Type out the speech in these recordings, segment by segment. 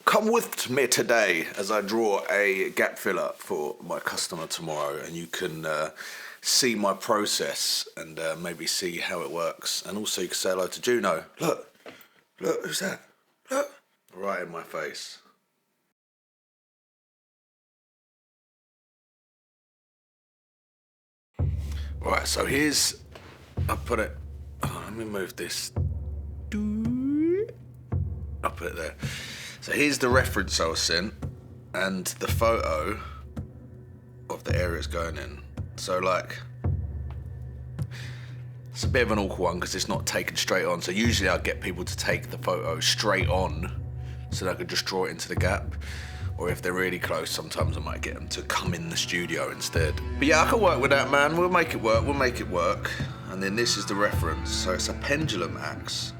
Come with me today as I draw a gap filler for my customer tomorrow, and you can see my process and maybe see how it works. And also you can say hello to Juno. Look, who's that? Look, right in my face. Right, so here's, I'll put it, let me move this. I'll put it there. So here's the reference I was sent and the photo of the area it's going in. So like, it's a bit of an awkward one because it's not taken straight on. So usually I get people to take the photo straight on so that I could just draw it into the gap. Or if they're really close, sometimes I might get them to come in the studio instead. But yeah, I can work with that, man. We'll make it work, And then this is the reference. So it's a pendulum axe.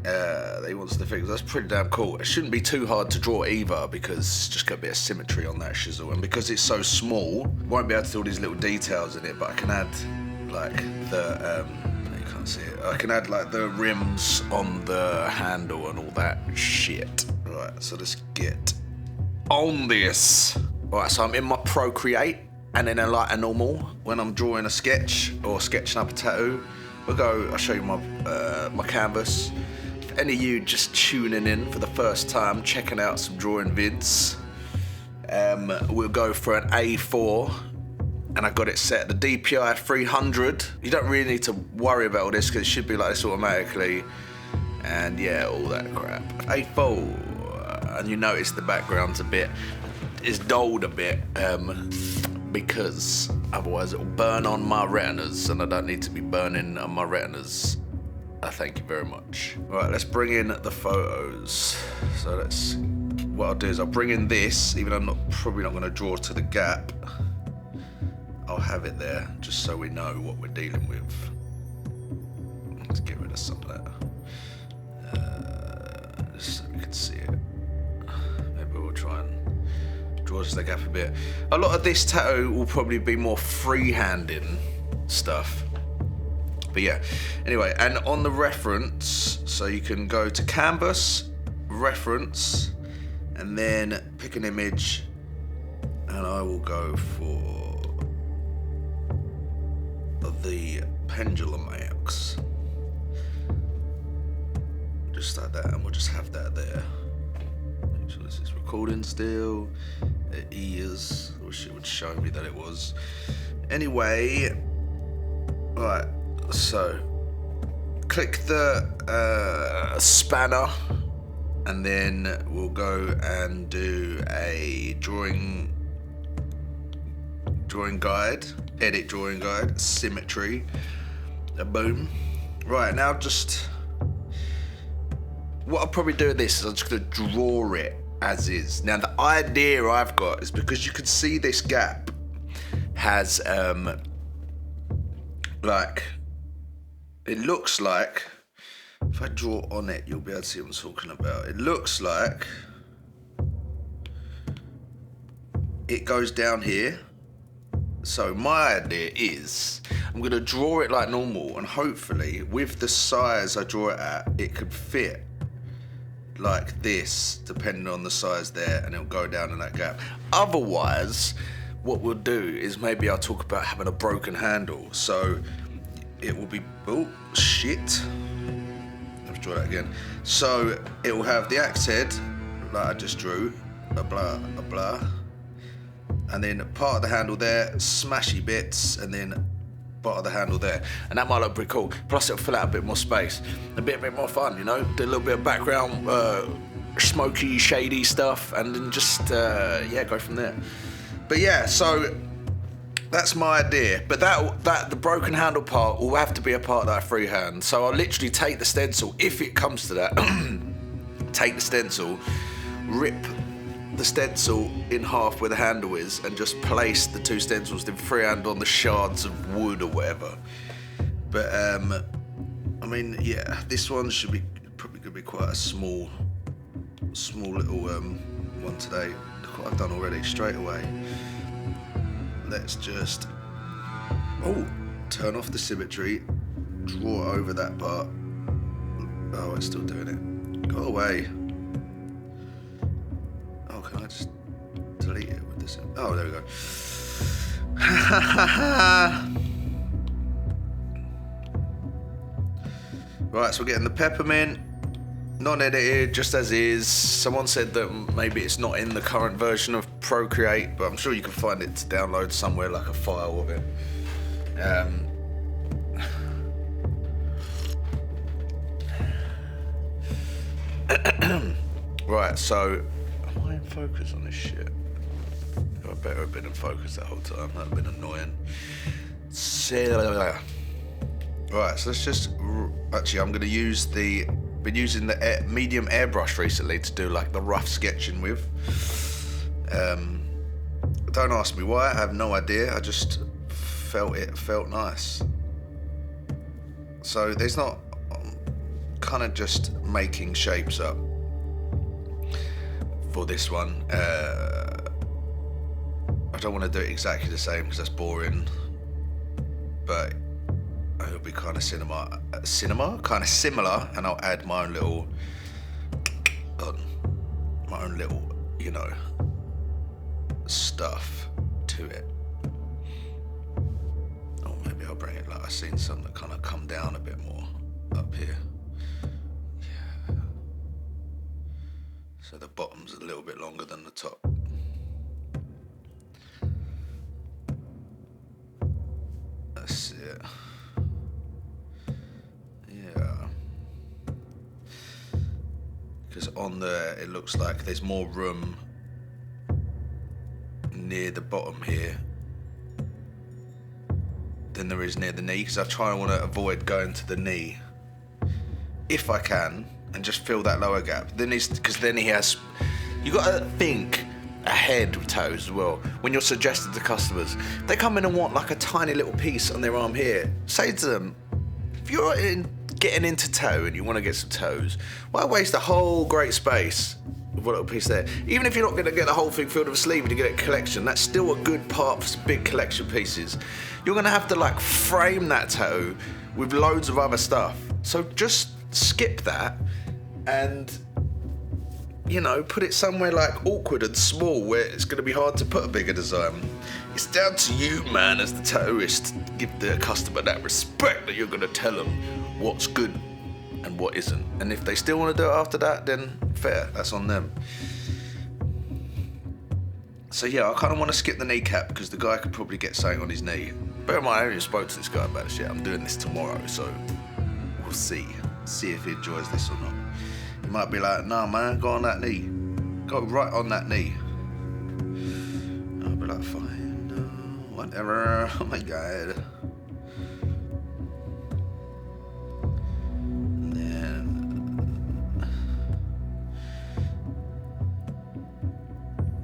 That he wants to fix. That's pretty damn cool. It shouldn't be too hard to draw either because it's just got a bit of symmetry on that shizzle. And because it's so small, won't be able to do all these little details in it, but I can add like the, you can't see it. I can add like the rims on the handle and all that shit. Right, so let's get on this. Alright, so I'm in my Procreate and then like a normal, when I'm drawing a sketch or sketching up a tattoo, I'll show you my canvas. If any of you just tuning in for the first time, checking out some drawing vids, we'll go for an A4 and I got it set at the DPI 300. You don't really need to worry about all this because it should be like this automatically. And yeah, all that crap. A4, and you notice the background's it's dulled a bit, because otherwise it'll burn on my retinas, and I don't need to be burning on my retinas. Thank you very much. All right, let's bring in the photos. So what I'll do is I'll bring in this, even though I'm probably not gonna draw to the gap. I'll have it there, just so we know what we're dealing with. Let's get rid of some of that. Just so we can see it. Maybe we'll try and draw just the gap a bit. A lot of this tattoo will probably be more freehanding stuff. But yeah, anyway, and on the reference, so you can go to canvas, reference, and then pick an image, and I will go for the pendulum axe. Just like that, and we'll just have that there. Make sure this is recording still. It is. I wish it would show me that it was. Anyway, right. So, click the spanner, and then we'll go and do a drawing guide, edit drawing guide, symmetry. Boom. Right now, what I'll probably do with this is I'm just gonna draw it as is. Now the idea I've got is because you can see this gap has like, it looks like, if I draw on it, you'll be able to see what I'm talking about. It looks like it goes down here. So my idea is I'm gonna draw it like normal, and hopefully with the size I draw it at, it could fit like this, depending on the size there, and it'll go down in that gap. Otherwise, what we'll do is maybe I'll talk about having a broken handle. So it will be, oh shit. Let's draw that again. So it will have the axe head, like I just drew, a blah, and then part of the handle there, smashy bits, and then part of the handle there, and that might look pretty cool. Plus it'll fill out a bit more space, a bit more fun, you know. Do a little bit of background, smoky, shady stuff, and then just yeah, go from there. But yeah, so that's my idea. But that the broken handle part will have to be a part that I freehand. So I'll literally take the stencil, if it comes to that, take the stencil, rip the stencil in half where the handle is, and just place the two stencils then freehand on the shards of wood or whatever. But I mean, yeah, this one should be probably gonna be quite a small little one today. Look what I've done already straight away. Let's just turn off the symmetry, draw over that part. Oh, it's still doing it. Go away. Oh, can I just delete it with this? Oh, there we go. Right, so we're getting the peppermint, non-edited, just as is. Someone said that maybe it's not in the current version of Procreate, but I'm sure you can find it to download somewhere, like a file of it. Right, so am I in focus on this shit? I better have been in focus that whole time. That'd have been annoying. Right, so let's just actually, I'm gonna use been using the medium airbrush recently to do like the rough sketching with. Don't ask me why, I have no idea. I just felt it felt nice. So there's not, I'm kind of just making shapes up for this one. I don't want to do it exactly the same because that's boring, but it'll be kind of kind of similar, and I'll add my own little, you know, stuff to it. Or maybe I'll bring it like I've seen some that kind of come down a bit more up here. Yeah. So the bottom's a little bit longer than the top. That's it. Yeah. Because on there, it looks like there's more room near the bottom here than there is near the knee, because I want to avoid going to the knee if I can and just fill that lower gap. Then because then he has, you got to think ahead with toes as well. When you're suggesting to customers, they come in and want like a tiny little piece on their arm here, say to them, if you're getting into toe and you want to get some toes, why waste a whole great space with a little piece there? Even if you're not going to get the whole thing filled with a sleeve and you get a collection, that's still a good part for some big collection pieces. You're going to have to like frame that toe with loads of other stuff. So just skip that and, you know, put it somewhere like awkward and small where it's going to be hard to put a bigger design. It's down to you, man, as the tattooist, to give the customer that respect that you're going to tell them what's good and what isn't. And if they still want to do it after that, then fair, that's on them. So yeah, I kind of want to skip the kneecap because the guy could probably get something on his knee. Bear in mind, I haven't even spoke to this guy about this yet. I'm doing this tomorrow, so we'll see if he enjoys this or not. He might be like, nah man, go on that knee. Go right on that knee. I'll be like, fine, no, whatever, oh my God. And then,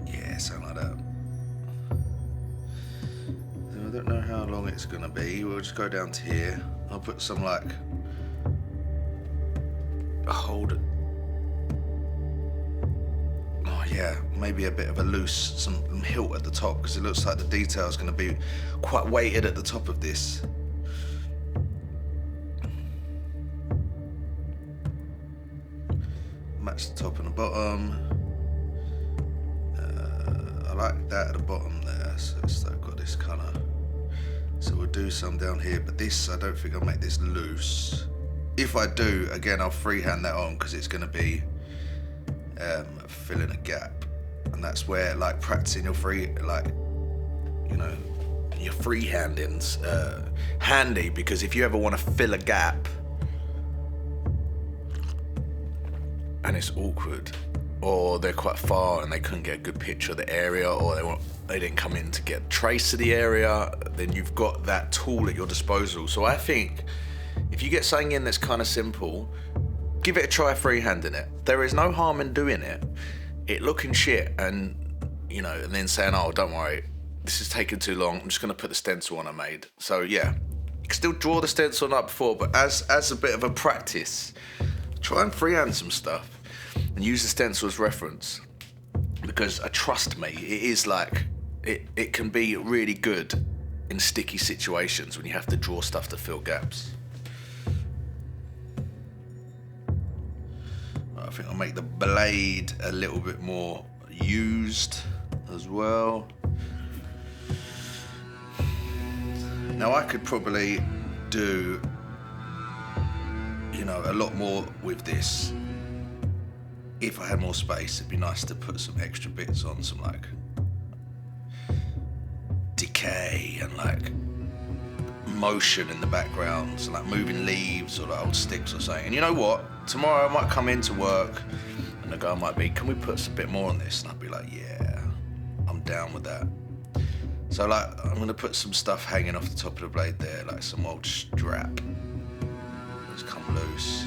yeah, something like that. So I don't know how long it's gonna be. We'll just go down to here. I'll put some like, hold it. Yeah, maybe a bit of a loose, some hilt at the top, because it looks like the detail is going to be quite weighted at the top of this. Match the top and the bottom. I like that at the bottom there, so it's like got this kind of. So we'll do some down here, but this, I don't think I'll make this loose. If I do, again, I'll freehand that on because it's going to be filling a gap, and that's where like practicing your your freehanding's handy, because if you ever want to fill a gap and it's awkward, or they're quite far and they couldn't get a good picture of the area, or they didn't come in to get trace of the area, then you've got that tool at your disposal. So I think if you get something in that's kind of simple, give it a try freehanding it. There is no harm in doing it. It looking shit and, you know, and then saying, oh, don't worry, this is taking too long, I'm just gonna put the stencil on I made. So yeah, you can still draw the stencil up before, but as a bit of a practice, try and freehand some stuff and use the stencil as reference. Because trust me, it is like, it can be really good in sticky situations when you have to draw stuff to fill gaps. I think I'll make the blade a little bit more used as well. Now I could probably do, you know, a lot more with this. If I had more space, it'd be nice to put some extra bits on, some like decay and like motion in the background, so like moving leaves or like old sticks or something. And you know what? Tomorrow I might come into work and the guy might be, can we put a bit more on this? And I'd be like, yeah, I'm down with that. So like, I'm gonna put some stuff hanging off the top of the blade there, like some old strap that's come loose.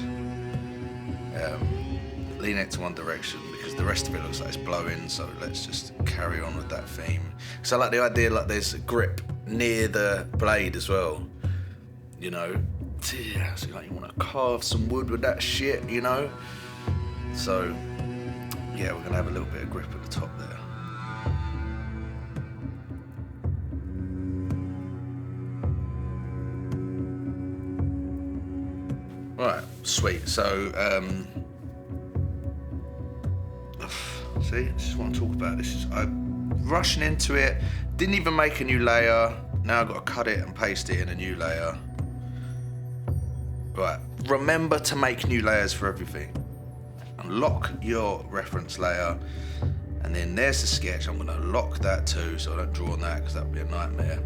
Lean it to one direction because the rest of it looks like it's blowing, so let's just carry on with that theme. So I like the idea like there's a grip near the blade as well, you know. Yeah, so like you want to carve some wood with that shit, you know. So yeah, we're gonna have a little bit of grip at the top there. Right, sweet. So see, this is what I'm talking about. This is I'm rushing into it. Didn't even make a new layer. Now I've got to cut it and paste it in a new layer. Right, remember to make new layers for everything. Unlock your reference layer, and then there's the sketch. I'm gonna lock that too, so I don't draw on that because that would be a nightmare.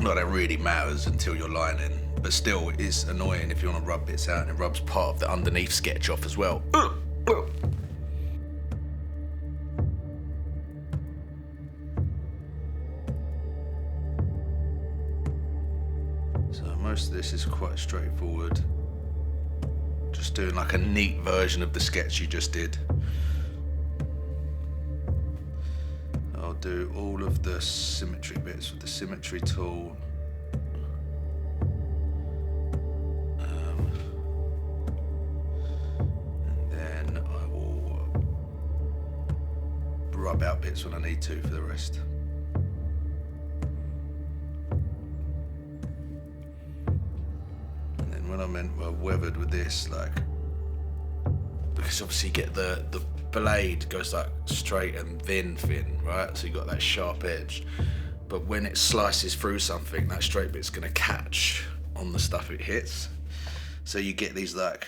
Not that it really matters until you're lining, but still it is annoying if you want to rub bits out and it rubs part of the underneath sketch off as well. So most of this is quite straightforward. Just doing like a neat version of the sketch you just did. I'll do all of the symmetry bits with the symmetry tool. And then I will rub out bits when I need to for the rest. And then when I'm weathered with this, like, because obviously you get the blade goes like straight and then thin, right? So you got that sharp edge. But when it slices through something, that straight bit's gonna catch on the stuff it hits. So you get these like,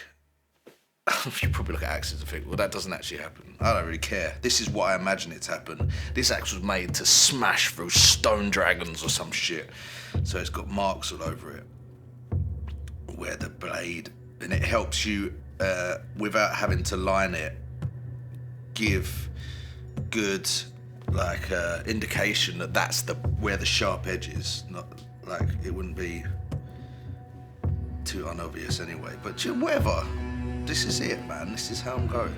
you probably look at axes and think, well, that doesn't actually happen. I don't really care. This is what I imagine it to happen. This axe was made to smash through stone dragons or some shit. So it's got marks all over it where the blade, and it helps you without having to line it, give good like indication that that's where the sharp edge is. Not like it wouldn't be too unobvious anyway. But whatever. This is it, man. This is how I'm going.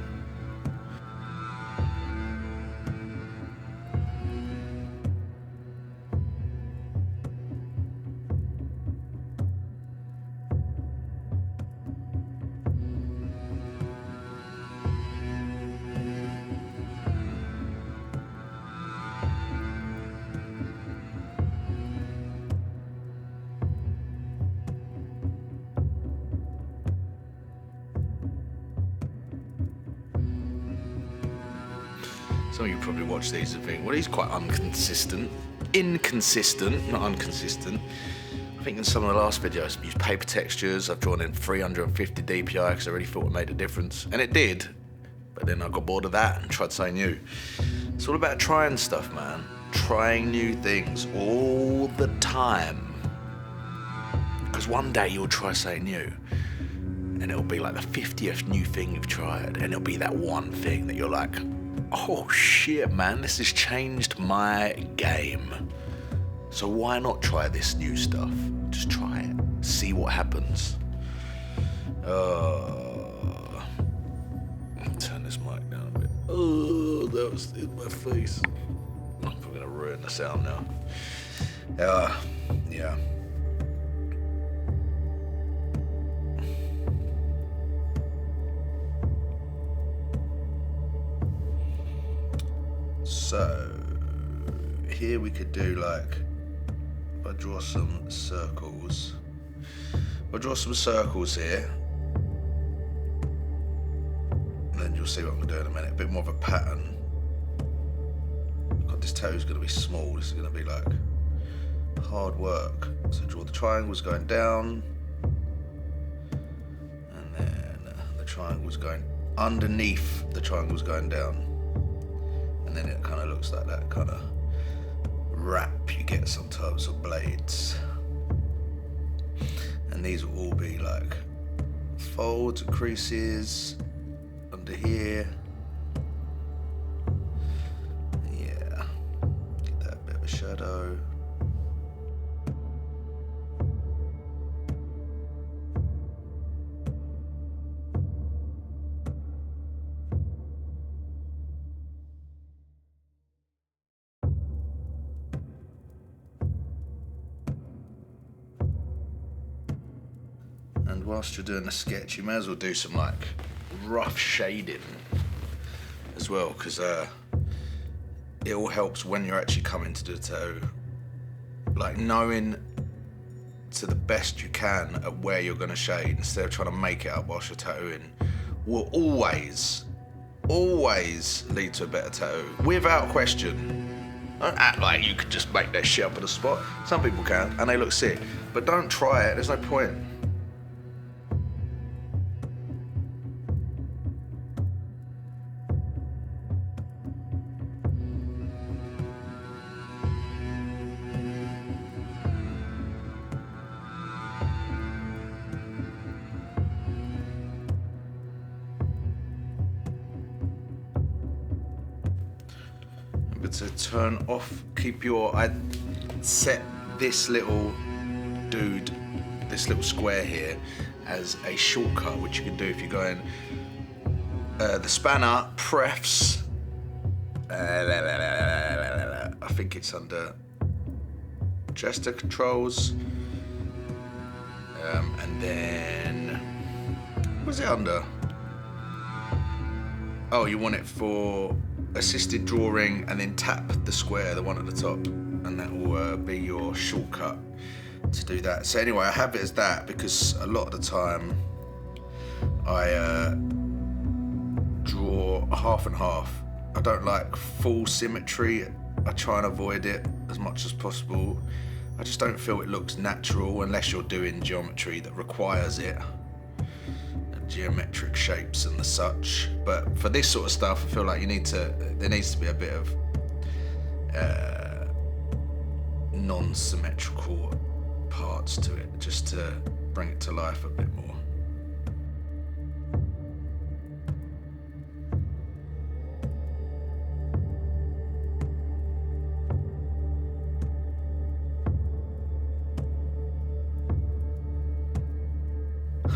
Some of you probably watch these and think, well, he's quite inconsistent, not inconsistent. I think in some of the last videos, I've used paper textures, I've drawn in 350 DPI because I really thought it made a difference, and it did, but then I got bored of that and tried something new. It's all about trying stuff, man. Trying new things all the time. Because one day you'll try something new, and it'll be like the 50th new thing you've tried, and it'll be that one thing that you're like, oh shit, man, this has changed my game. So why not try this new stuff? Just try it, see what happens. Turn this mic down a bit. Oh, that was in my face. I'm gonna ruin the sound now. Yeah. So here we could do like, if I draw some circles. I'll draw some circles here. And see what I'm gonna do in a minute. A bit more of a pattern. God, this tattoo's gonna be small. This is gonna be like hard work. So draw the triangles going down, and then the triangles going underneath the triangles going down, and then it kind of looks like that kind of wrap you get sometimes of blades. And these will all be like folds and creases under here. Yeah, get that bit of a shadow. And whilst you're doing the sketch, you may as well do some like rough shading as well, because it all helps when you're actually coming to do a tattoo. Like knowing to the best you can at where you're going to shade instead of trying to make it up whilst you're tattooing will always lead to a better tattoo, without question. Don't act like you could just make that shit up on the spot. Some people can, and they look sick, but don't try it. There's no point. To turn off, I set this little dude, this little square here, as a shortcut, which you can do if you're going the spanner, prefs, I think it's under gesture controls, and then, what was it under? Oh, you want it for assisted drawing, and then tap the square, the one at the top, and that will be your shortcut to do that. So anyway, I have it as that because a lot of the time I draw half and half. I don't like full symmetry. I try and avoid it as much as possible. I just don't feel it looks natural unless you're doing geometry that requires it. Geometric shapes and the such, but for this sort of stuff, I feel like there needs to be a bit of non-symmetrical parts to it, just to bring it to life a bit more.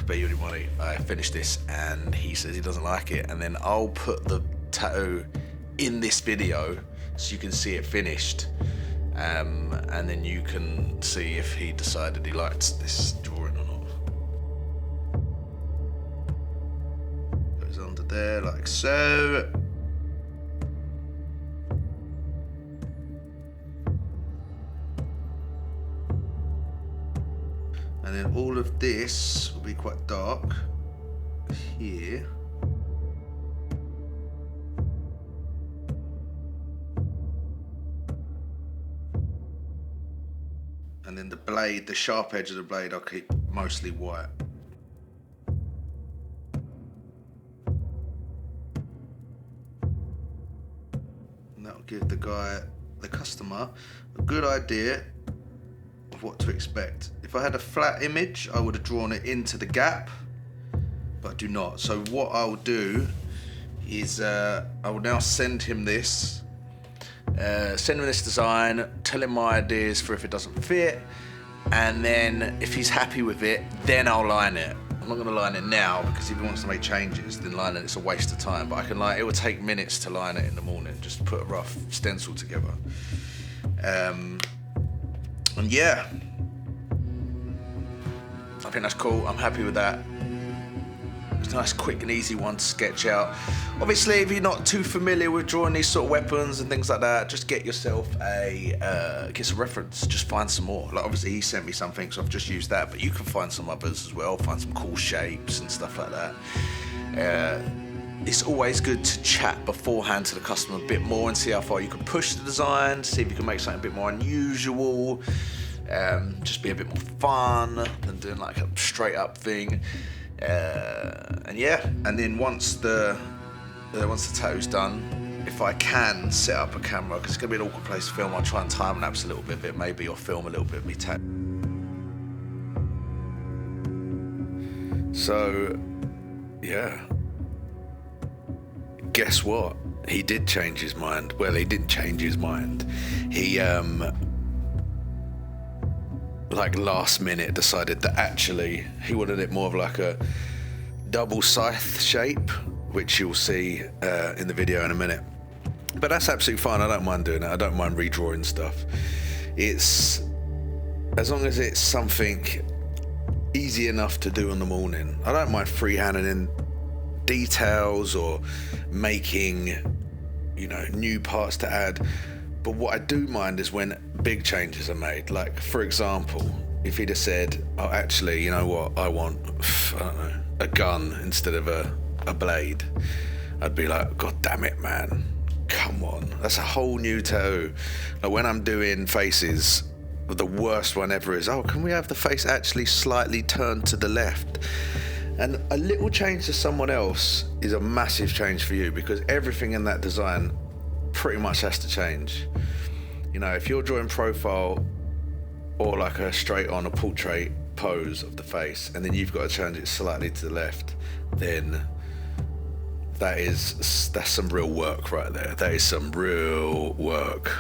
Bet you any money, I finished this and he says he doesn't like it, and then I'll put the tattoo in this video so you can see it finished, and then you can see if he decided he liked this drawing or not. Goes under there like so. And then all of this will be quite dark here. And then the blade, the sharp edge of the blade, I'll keep mostly white. And that'll give the customer, a good idea of what to expect. If I had a flat image, I would have drawn it into the gap, but I do not. So what I'll do is I will now send him this design, tell him my ideas for if it doesn't fit, and then if he's happy with it, then I'll line it. I'm not going to line it now because if he wants to make changes, then lining it's a waste of time. But I can it would take minutes to line it in the morning, just put a rough stencil together. And yeah, I think that's cool. I'm happy with that. It's a nice, quick and easy one to sketch out. Obviously, if you're not too familiar with drawing these sort of weapons and things like that, just get yourself get some reference. Just find some more. Like obviously, he sent me something, so I've just used that. But you can find some others as well. Find some cool shapes and stuff like that. it's always good to chat beforehand to the customer a bit more and see how far you can push the design, see if you can make something a bit more unusual, just be a bit more fun than doing like a straight up thing. And yeah, and then once the tattoo's done, if I can set up a camera, because it's gonna be an awkward place to film, I'll try and time lapse a little bit of it maybe, or film a little bit of me tattoo. So yeah, guess what? He did change his mind. Well, he didn't change his mind. He like last minute decided that actually he wanted it more of like a double scythe shape, which you'll see in the video in a minute. But that's absolutely fine. I don't mind doing it. I don't mind redrawing stuff. It's as long as it's something easy enough to do in the morning. I don't mind freehanding in details or making, you know, new parts to add. But what I do mind is when big changes are made. Like, for example, if he'd have said, oh, actually, you know what, I want, I don't know, a gun instead of a blade, I'd be like, God damn it, man. Come on. That's a whole new tattoo. Like when I'm doing faces, the worst one ever is, oh, can we have the face actually slightly turned to the left? And a little change to someone else is a massive change for you, because everything in that design pretty much has to change. You know, if you're drawing profile or like a straight on a portrait pose of the face, and then you've got to change it slightly to the left, then that's some real work right there. That is some real work.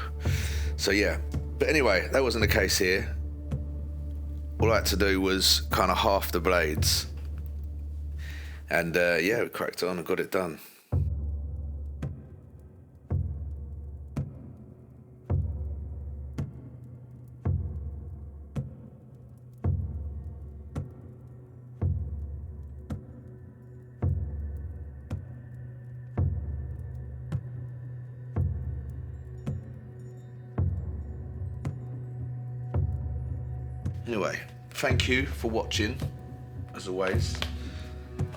So yeah, but anyway, that wasn't the case here. All I had to do was kind of half the blades, and yeah, we cracked on and got it done. Anyway, thank you for watching, as always.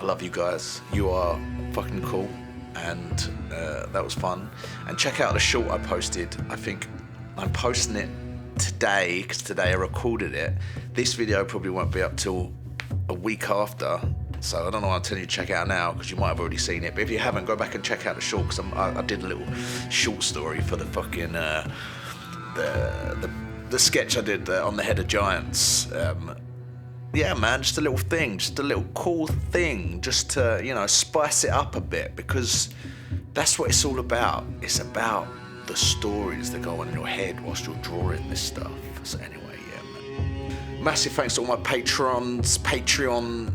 I love you guys. You are fucking cool, and that was fun. And check out the short I posted. I think I'm posting it today, because today I recorded it. This video probably won't be up till a week after, so I don't know why I'm telling you to check it out now, because you might have already seen it. But if you haven't, go back and check out the short, because I did a little short story for the fucking the sketch I did on the head of giants. Yeah, man, just a little thing, just a little cool thing, just to, you know, spice it up a bit, because that's what it's all about. It's about the stories that go on in your head whilst you're drawing this stuff. So anyway, yeah, man. Massive thanks to all my Patreon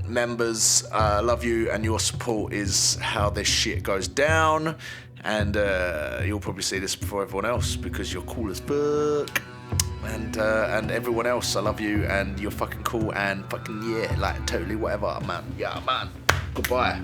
members. I love you, and your support is how this shit goes down. And you'll probably see this before everyone else, because you're cool as fuck. And everyone else, I love you, and you're fucking cool, and fucking yeah, like totally whatever, man. Yeah, man. Goodbye.